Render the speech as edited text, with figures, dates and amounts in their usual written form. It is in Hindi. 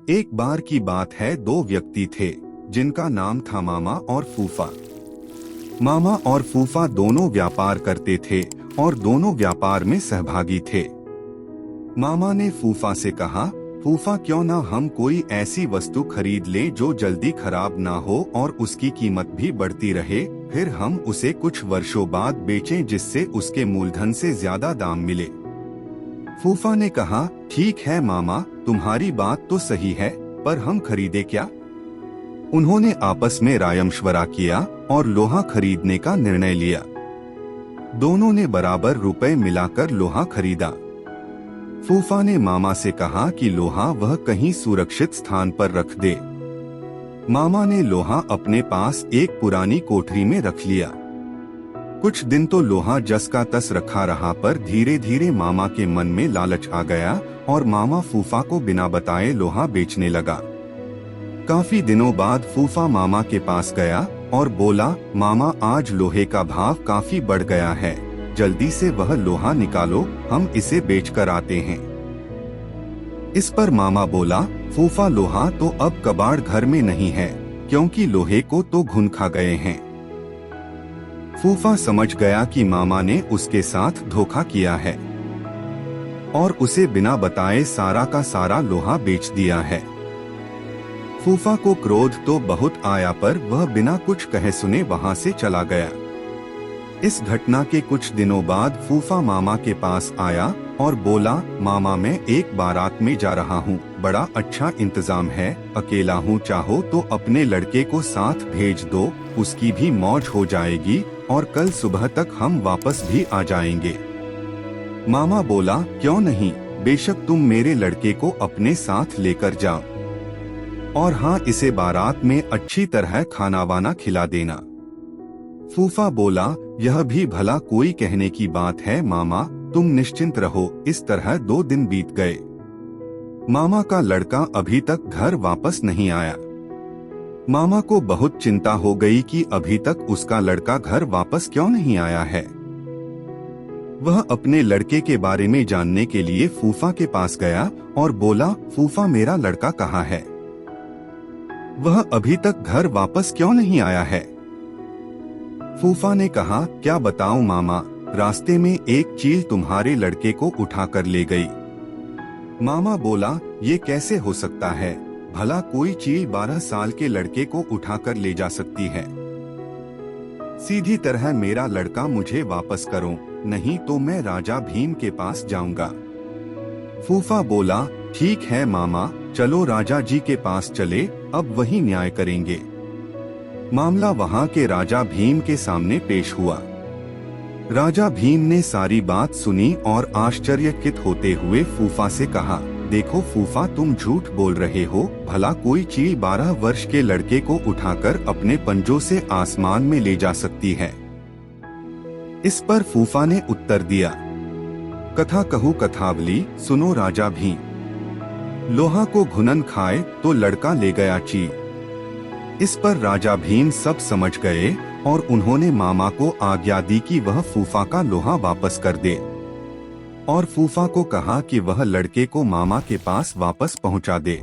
एक बार की बात है, दो व्यक्ति थे जिनका नाम था मामा और फूफा। मामा और फूफा दोनों व्यापार करते थे और दोनों व्यापार में सहभागी थे। मामा ने फूफा से कहा, फूफा क्यों ना हम कोई ऐसी वस्तु खरीद लें जो जल्दी खराब ना हो और उसकी कीमत भी बढ़ती रहे, फिर हम उसे कुछ वर्षों बाद बेचें जिससे उसके मूलधन से ज्यादा दाम मिले। फूफा ने कहा, ठीक है मामा, तुम्हारी बात तो सही है, पर हम खरीदे क्या? उन्होंने आपस में राय-मशवरा किया और लोहा खरीदने का निर्णय लिया। दोनों ने बराबर रुपए मिलाकर लोहा खरीदा। फूफा ने मामा से कहा कि लोहा वह कहीं सुरक्षित स्थान पर रख दे। मामा ने लोहा अपने पास एक पुरानी कोठरी में रख लिया। कुछ दिन तो लोहा जस का तस रखा रहा, पर धीरे धीरे मामा के मन में लालच आ गया और मामा फूफा को बिना बताए लोहा बेचने लगा। काफी दिनों बाद फूफा मामा के पास गया और बोला, मामा आज लोहे का भाव काफी बढ़ गया है, जल्दी से वह लोहा निकालो, हम इसे बेचकर आते हैं। इस पर मामा बोला, फूफा लोहा तो अब कबाड़ घर में नहीं है, क्योंकि लोहे को तो घुन खा गए हैं। फूफा समझ गया कि मामा ने उसके साथ धोखा किया है और उसे बिना बताए सारा का सारा लोहा बेच दिया है। फूफा को क्रोध तो बहुत आया, पर वह बिना कुछ कहे सुने वहां से चला गया। इस घटना के कुछ दिनों बाद फूफा मामा के पास आया और बोला, मामा मैं एक बारात में जा रहा हूँ, बड़ा अच्छा इंतजाम है, अकेला हूँ, चाहो तो अपने लड़के को साथ भेज दो, उसकी भी मौज हो जाएगी और कल सुबह तक हम वापस भी आ जाएंगे। मामा बोला, क्यों नहीं, बेशक तुम मेरे लड़के को अपने साथ लेकर जाओ, और हाँ, इसे बारात में अच्छी तरह खाना वाना खिला देना। फूफा बोला, यह भी भला कोई कहने की बात है मामा, तुम निश्चिंत रहो। इस तरह 2 दिन बीत गए। मामा का लड़का अभी तक घर वापस नहीं आया। मामा को बहुत चिंता हो गई कि अभी तक उसका लड़का घर वापस क्यों नहीं आया है। वह अपने लड़के के बारे में जानने के लिए फूफा के पास गया और बोला, फूफा मेरा लड़का कहाँ है? वह अभी तक घर वापस क्यों नहीं आया है? फूफा ने कहा, क्या बताऊं मामा, रास्ते में एक चील तुम्हारे लड़के को उठाकर ले गई। मामा बोला, ये कैसे हो सकता है, भला कोई चील 12 साल के लड़के को उठाकर ले जा सकती है? सीधी तरह मेरा लड़का मुझे वापस करो, नहीं तो मैं राजा भीम के पास जाऊंगा। फूफा बोला, ठीक है मामा, चलो राजा जी के पास चले, अब वही न्याय करेंगे। मामला वहां के राजा भीम के सामने पेश हुआ। राजा भीम ने सारी बात सुनी और आश्चर्यचकित होते हुए फूफा से कहा, देखो फूफा, तुम झूठ बोल रहे हो, भला कोई चील 12 वर्ष के लड़के को उठाकर अपने पंजों से आसमान में ले जा सकती है? इस पर फूफा ने उत्तर दिया, कथा कहूँ कथावली, सुनो राजा भीम। लोहा को घुनन खाए तो लड़का ले गया चील। इस पर राजा भीम सब समझ गए और उन्होंने मामा को आज्ञा दी कि वह फूफा का लोहा वापस कर दे, और फूफा को कहा कि वह लड़के को मामा के पास वापस पहुंचा दे।